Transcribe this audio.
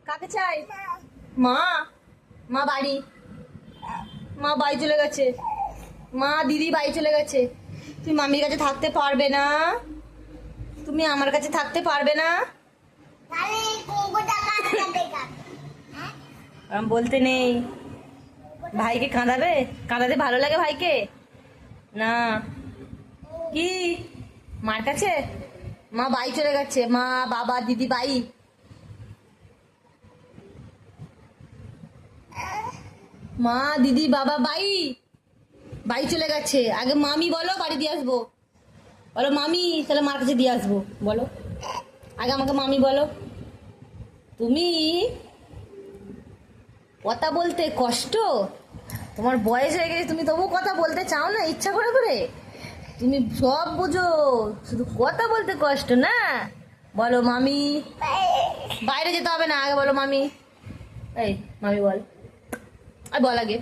কাকে চাই? মা, মা বাড়ি, মা বাড়ি চলে গেছে। মা দিদি বাড়ি চলে গেছে। তুমি মামির কাছে থাকতে পারবে না? তুমি আমার কাছে থাকতে পারবে না? বলতে নেই। ভাইকে কাঁদাবে? কাঁদাতে ভালো লাগে ভাইকে? না। কি মার কাছে? মা বাড়ি চলে গেছে। মা, বাবা, দিদি বাড়ি। মা, দিদি, বাবা বাড়ি বাড়ি চলে গেছে। আগে মামি বলো, বাড়ি দিয়ে আসবো। বলো মামি, তাহলে মার কাছে দিয়ে আসবো। বলো আগে আমাকে মামি বলো। তুমি কথা বলতে কষ্ট? তোমার বয়স হয়ে গেছে, তুমি তবু কথা বলতে চাও না ইচ্ছা করে করে? তুমি সব বুঝো, শুধু কথা বলতে কষ্ট না? বলো মামি। বাইরে যেতে হবে না, আগে বলো মামি। এই মামি বল, আর বল আগে।